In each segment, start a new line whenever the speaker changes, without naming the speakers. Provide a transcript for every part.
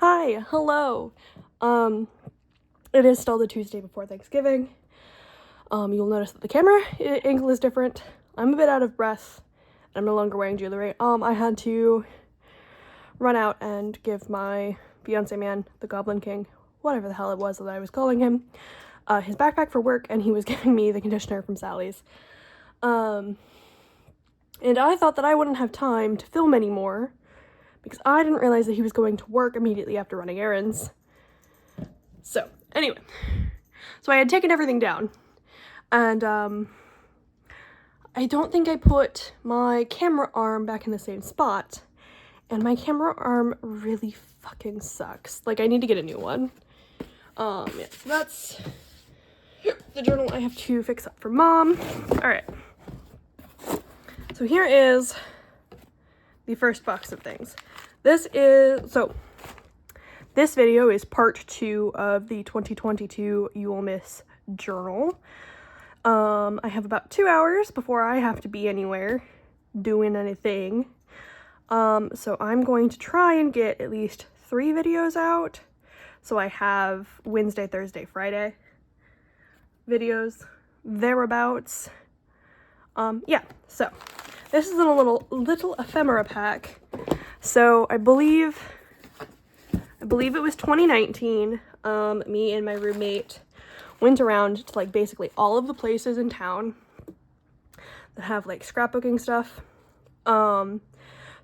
Hi, hello. It is still the Tuesday before Thanksgiving. You'll notice that the camera angle is different. I'm a bit out of breath. I'm no longer wearing jewelry. I had to run out and give my fiance man, the Goblin King, whatever the hell it was that I was calling him, his backpack for work, and he was giving me the conditioner from Sally's. And I thought that I wouldn't have time to film anymore because I didn't realize that he was going to work immediately after running errands. So, anyway. So I had taken everything down. And, I don't think I put my camera arm back in the same spot. And my camera arm really fucking sucks. Like, I need to get a new one. Yeah, so that's the journal I have to fix up for Mom. Alright. So here is the first box of things. This video is part 2 of the 2022 Yule Christmas Journal. I have about 2 hours before I have to be anywhere doing anything. So I'm going to try and get at least 3 videos out. So I have Wednesday, Thursday, Friday videos, thereabouts. Yeah, so this is in a little ephemera pack. So I believe it was 2019. Me and my roommate went around to like basically all of the places in town that have like scrapbooking stuff. So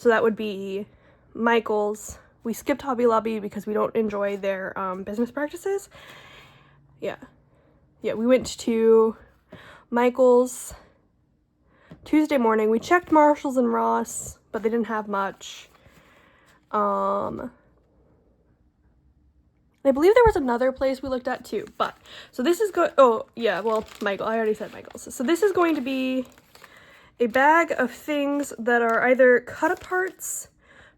that would be Michael's. We skipped Hobby Lobby because we don't enjoy their business practices. Yeah, we went to Michael's Tuesday morning. We checked Marshall's and Ross, but they didn't have much. I believe there was another place we looked at too, but so this is Michael, I already said Michael's. So this is going to be a bag of things that are either cut aparts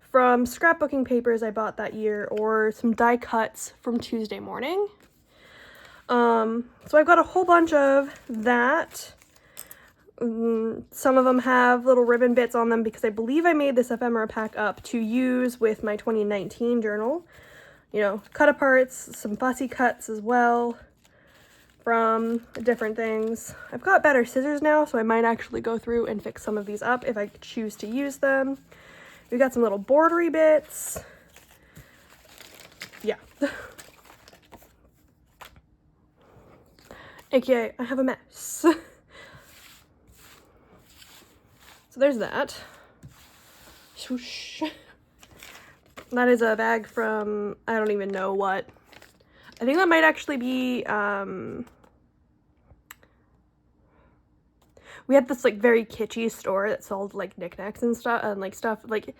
from scrapbooking papers I bought that year or some die cuts from Tuesday morning. So I've got a whole bunch of that. Some of them have little ribbon bits on them because I believe I made this ephemera pack up to use with my 2019 journal. You know, cut aparts, some fussy cuts as well from different things. I've got better scissors now, so I might actually go through and fix some of these up if I choose to use them. We've got some little bordery bits. Yeah. AKA, I have a mess. So there's that. Swoosh. That is a bag from, I don't even know what. I think that might actually be, we had this, like, very kitschy store that sold, like, knickknacks and stuff, and, like, stuff, like,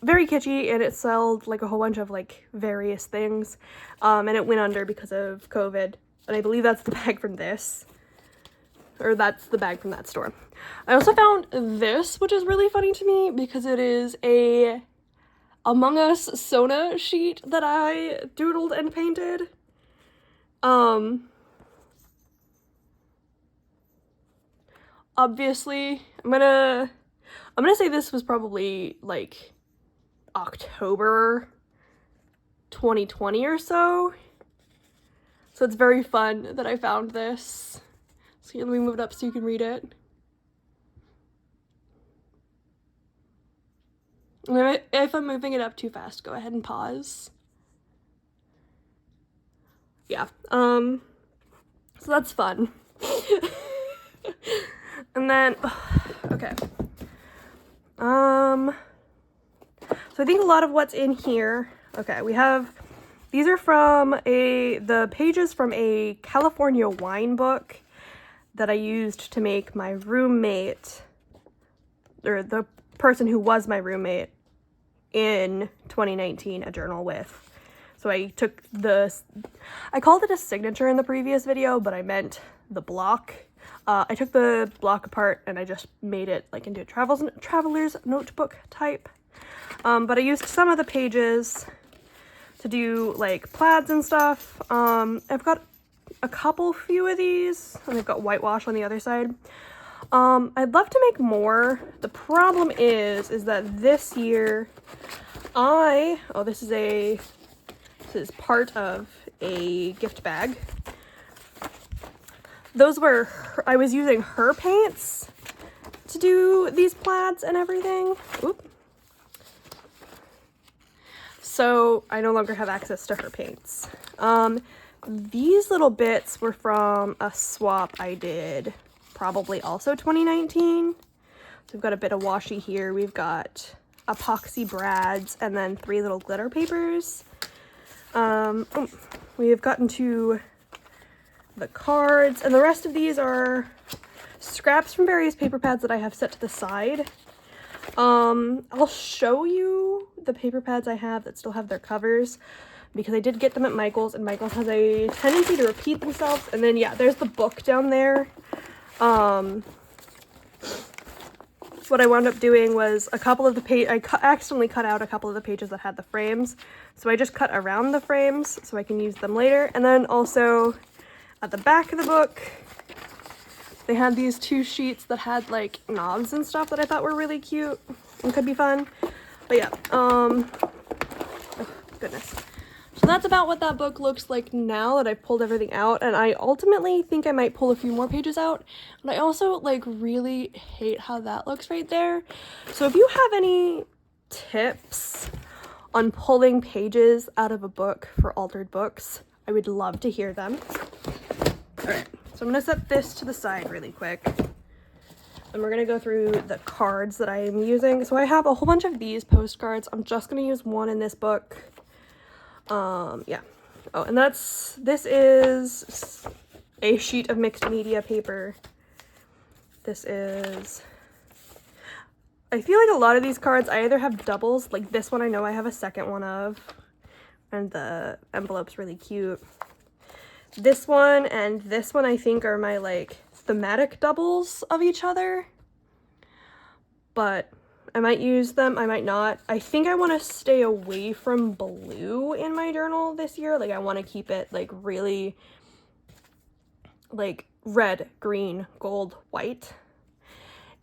very kitschy, and it sold, like, a whole bunch of, like, various things, and it went under because of COVID, and I believe that's the bag from this. Or that's the bag from that store. I also found this, which is really funny to me because it is a Among Us Sona sheet that I doodled and painted. Obviously, I'm gonna say this was probably like October 2020 or so. So it's very fun that I found this. So let me move it up so you can read it. If I'm moving it up too fast, go ahead and pause. Yeah, so that's fun. And then, okay. So I think a lot of what's in here, okay, we have, these are from the pages from a California wine book that I used to make my roommate, or the person who was my roommate in 2019, a journal with. So I took I called it a signature in the previous video, but I meant the block. I took the block apart and I just made it like into a traveler's notebook type. But I used some of the pages to do like plaids and stuff. I've got a few of these, and they've got whitewash on the other side. I'd love to make more. The problem is that this year, this is part of a gift bag. I was using her paints to do these plaids and everything. Oop. So I no longer have access to her paints. These little bits were from a swap I did, probably also 2019. So we've got a bit of washi here. We've got epoxy brads and then 3 little glitter papers. We have gotten to the cards, and the rest of these are scraps from various paper pads that I have set to the side. I'll show you the paper pads I have that still have their covers, because I did get them at Michael's, and Michael's has a tendency to repeat themselves. And then, yeah, there's the book down there. What I wound up doing was a couple of the accidentally cut out a couple of the pages that had the frames, so I just cut around the frames so I can use them later. And then also at the back of the book, they had these 2 sheets that had like knobs and stuff that I thought were really cute and could be fun. But yeah, oh, goodness. So that's about what that book looks like now that I've pulled everything out, and I ultimately think I might pull a few more pages out. And I also like really hate how that looks right there. So if you have any tips on pulling pages out of a book for altered books, I would love to hear them. Alright, so I'm going to set this to the side really quick. And we're going to go through the cards that I am using. So I have a whole bunch of these postcards. I'm just going to use one in this book. Yeah. Oh, and this is a sheet of mixed media paper. This is, I feel like a lot of these cards, I either have doubles, like this one I know I have a second one of, and the envelope's really cute. This one and this one I think are my like thematic doubles of each other, but I might use them, I might not. I think I want to stay away from blue in my journal this year. Like I want to keep it like really like red, green, gold, white.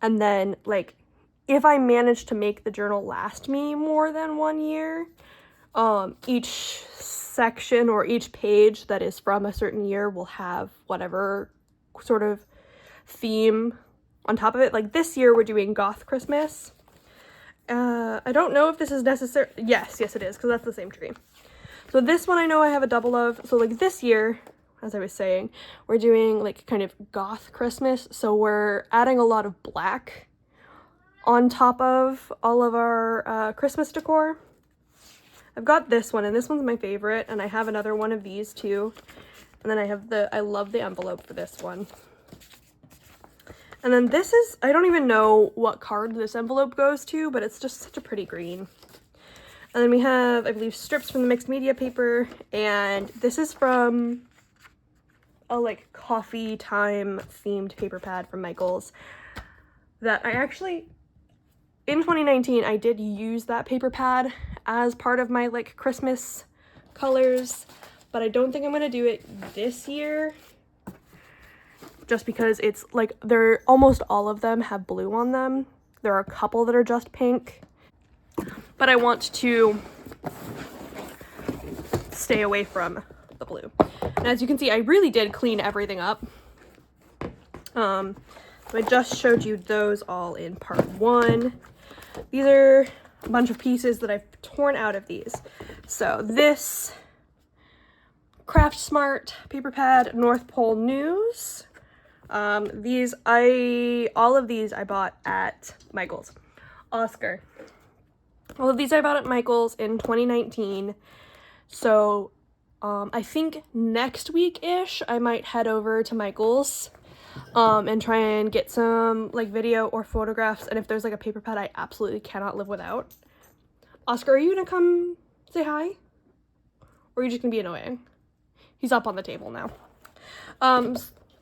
And then like if I manage to make the journal last me more than 1 year, each section or each page that is from a certain year will have whatever sort of theme on top of it. Like this year we're doing Goth Christmas. I don't know if this is necessary. Yes it is, because that's the same tree. So this one I know I have a double of. So like this year, as I was saying, we're doing like kind of Goth Christmas. So we're adding a lot of black on top of all of our Christmas decor. I've got this one, and this one's my favorite, and I have another one of these too. And then I love the envelope for this one. And then this is, I don't even know what card this envelope goes to, but it's just such a pretty green. And then we have, I believe, strips from the mixed media paper, and this is from a like coffee time themed paper pad from Michael's that I actually, in 2019, I did use that paper pad as part of my like Christmas colors, but I don't think I'm gonna do it this year. Just because it's like, almost all of them have blue on them. There are a couple that are just pink, but I want to stay away from the blue. And as you can see, I really did clean everything up. So I just showed you those all in part 1. These are a bunch of pieces that I've torn out of these. So this Craft Smart paper pad, North Pole News. All of these I bought at Michael's. Oscar. All of these I bought at Michael's in 2019. So, I think next week-ish, I might head over to Michael's, and try and get some, like, video or photographs. And if there's, like, a paper pad I absolutely cannot live without. Oscar, are you gonna come say hi? Or are you just gonna be annoying? He's up on the table now.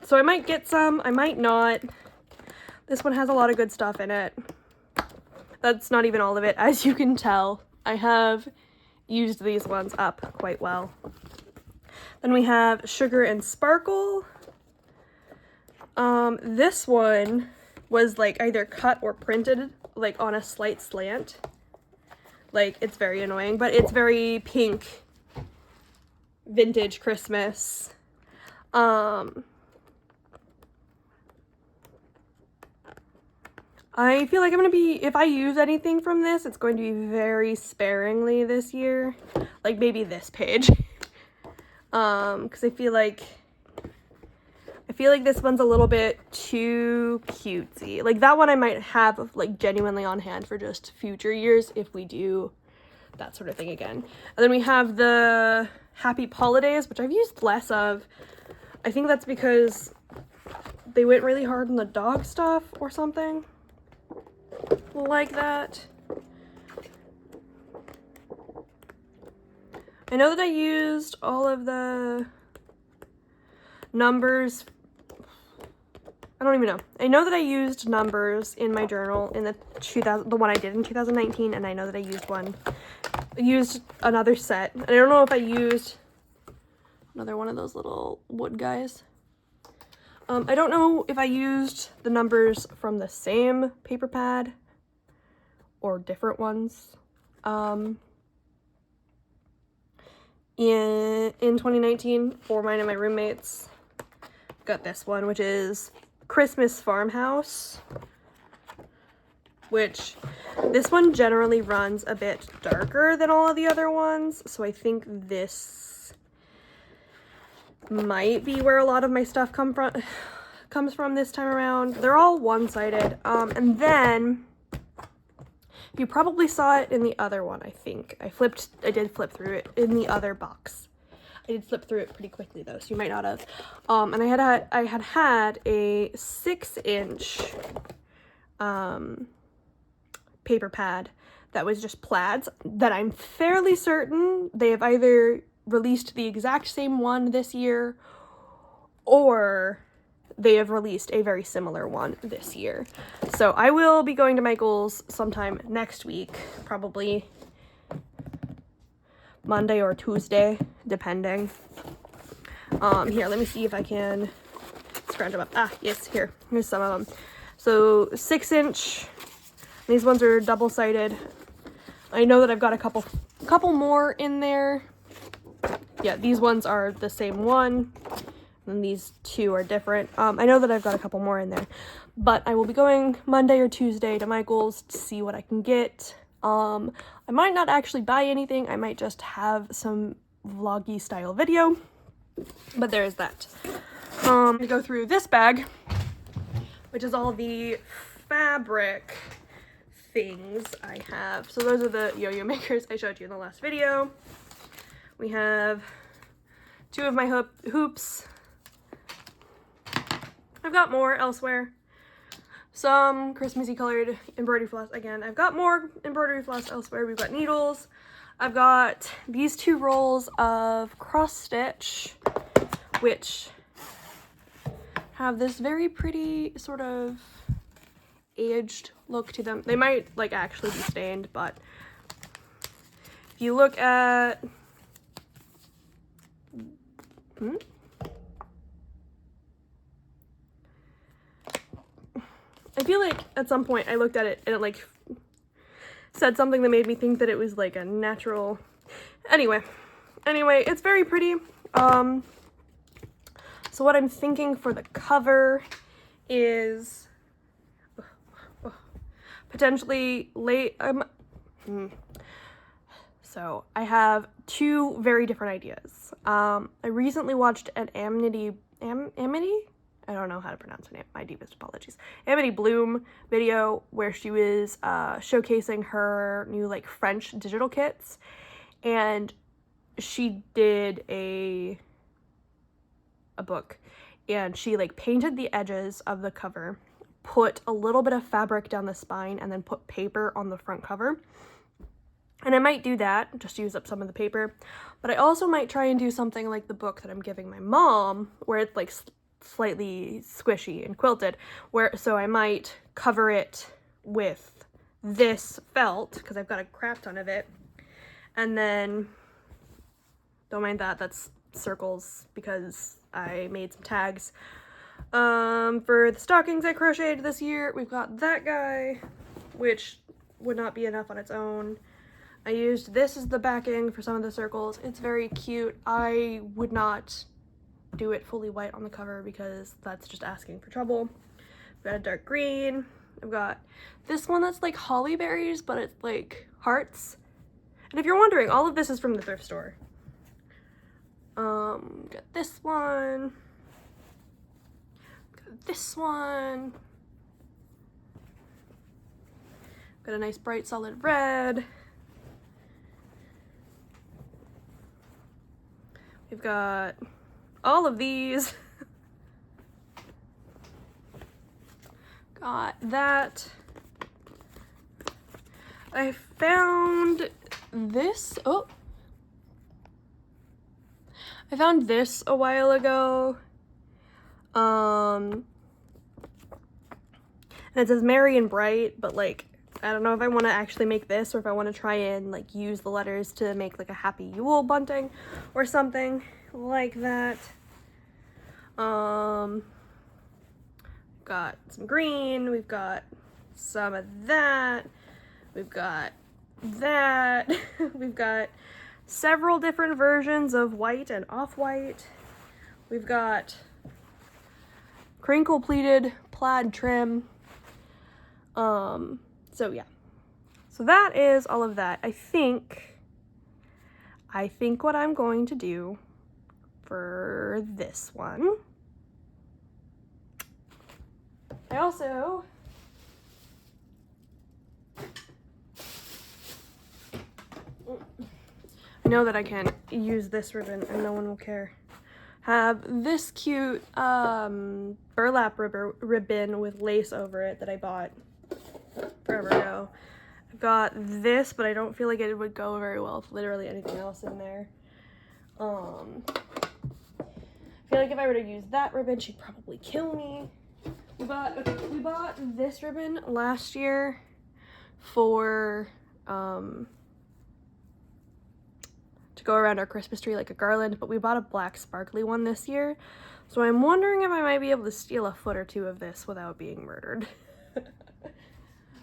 So I might get some, I might not. This one has a lot of good stuff in it. That's not even all of it. As you can tell, I have used these ones up quite well. Then we have Sugar and Sparkle. This one was like either cut or printed like on a slight slant. Like, it's very annoying, but it's very pink, vintage Christmas. I feel like I'm gonna be, if I use anything from this, it's going to be very sparingly this year. Like, maybe this page. Because I feel like this one's a little bit too cutesy. Like, that one I might have, like, genuinely on hand for just future years if we do that sort of thing again. And then we have the Happy Holidays, which I've used less of. I think that's because they went really hard on the dog stuff or something like that. I know that I used all of the numbers. I don't even know. I know that I used numbers in my journal in the one I did in 2019, and I know that I used another set. I don't know if I used another one of those little wood guys. I don't know if I used the numbers from the same paper pad or different ones. In 2019, for mine and my roommates, got this one, which is Christmas Farmhouse, which this one generally runs a bit darker than all of the other ones, so I think this might be where a lot of my stuff comes from this time around. They're all one-sided. And then you probably saw it in the other one, I think. I did flip through it in the other box. I did flip through it pretty quickly though, so you might not have. And I had a 6-inch paper pad that was just plaids that I'm fairly certain they have either released the exact same one this year or they have released a very similar one this year. So I will be going to Michael's sometime next week, probably Monday or Tuesday, depending. Here, let me see if I can scratch them up. Ah, yes, here's some of them. So 6-inch, these ones are double-sided. I know that I've got a couple more in there. Yeah, these ones are the same one, and these two are different. I know that I've got a couple more in there, but I will be going Monday or Tuesday to Michael's to see what I can get. I might not actually buy anything. I might just have some vloggy style video, but there's that. I'm gonna go through this bag, which is all the fabric things I have. So those are the yo-yo makers I showed you in the last video. We have 2 of my hoops. I've got more elsewhere. Some Christmassy colored embroidery floss. Again, I've got more embroidery floss elsewhere. We've got needles. I've got these 2 rolls of cross stitch, which have this very pretty sort of aged look to them. They might like actually be stained, but if you look at I feel like at some point I looked at it and it like said something that made me think that it was like a natural. Anyway, it's very pretty. So what I'm thinking for the cover is potentially late. So I have 2 very different ideas. I recently watched an Amity? I don't know how to pronounce her name. My deepest apologies. Amity Bloom video where she was showcasing her new like French digital kits, and she did a book, and she like painted the edges of the cover, put a little bit of fabric down the spine, and then put paper on the front cover. And I might do that, just use up some of the paper, but I also might try and do something like the book that I'm giving my mom, where it's like slightly squishy and quilted, so I might cover it with this felt, because I've got a crap ton of it, and then, don't mind that's circles, because I made some tags. For the stockings I crocheted this year, we've got that guy, which would not be enough on its own. I used this as the backing for some of the circles. It's very cute. I would not do it fully white on the cover because that's just asking for trouble. I've got a dark green. I've got this one that's like holly berries, but it's like hearts. And if you're wondering, all of this is from the thrift store. Got this one. Got this one. Got a nice bright solid red. We've got all of these. Got that. I found this. Oh. I found this a while ago. And it says merry and bright, but like, I don't know if I want to actually make this or if I want to try and like use the letters to make like a happy Yule bunting or something like that. Got some green, we've got some of that, we've got that, we've got several different versions of white and off-white. We've got crinkle pleated plaid trim. So yeah. So that is all of that. I think what I'm going to do for this one. I also I know that I can use this ribbon and no one will care. Have this cute burlap ribbon with lace over it that I bought forever ago. I've got this, but I don't feel like it would go very well with literally anything else in there. I feel like if I were to use that ribbon, she'd probably kill me. We bought this ribbon last year for to go around our Christmas tree like a garland, but we bought a black sparkly one this year. So I'm wondering if I might be able to steal a foot or two of this without being murdered.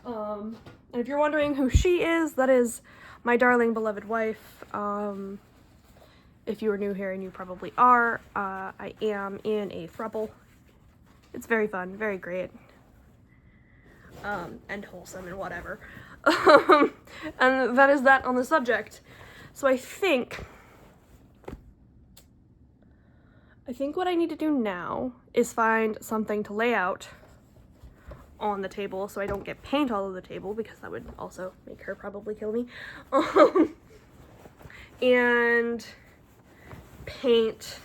And if you're wondering who she is, that is my darling beloved wife. If you are new here, and you probably are, I am in a throuple. It's very fun, very great, and wholesome and whatever. And that is that on the subject. So I think what I need to do now is find something to lay out on the table so I don't get paint all over the table, because that would also make her probably kill me. And paint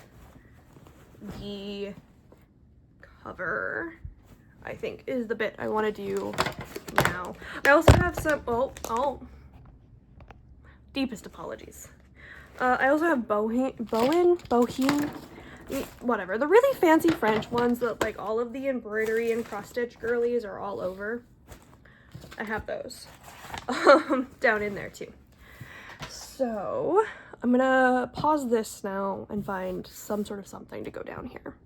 the cover, I think, is the bit I want to do now. I also have some, deepest apologies. I also have bohemian, whatever, the really fancy French ones that like all of the embroidery and cross stitch girlies are all over. I have those down in there too. So I'm gonna pause this now and find some sort of something to go down here.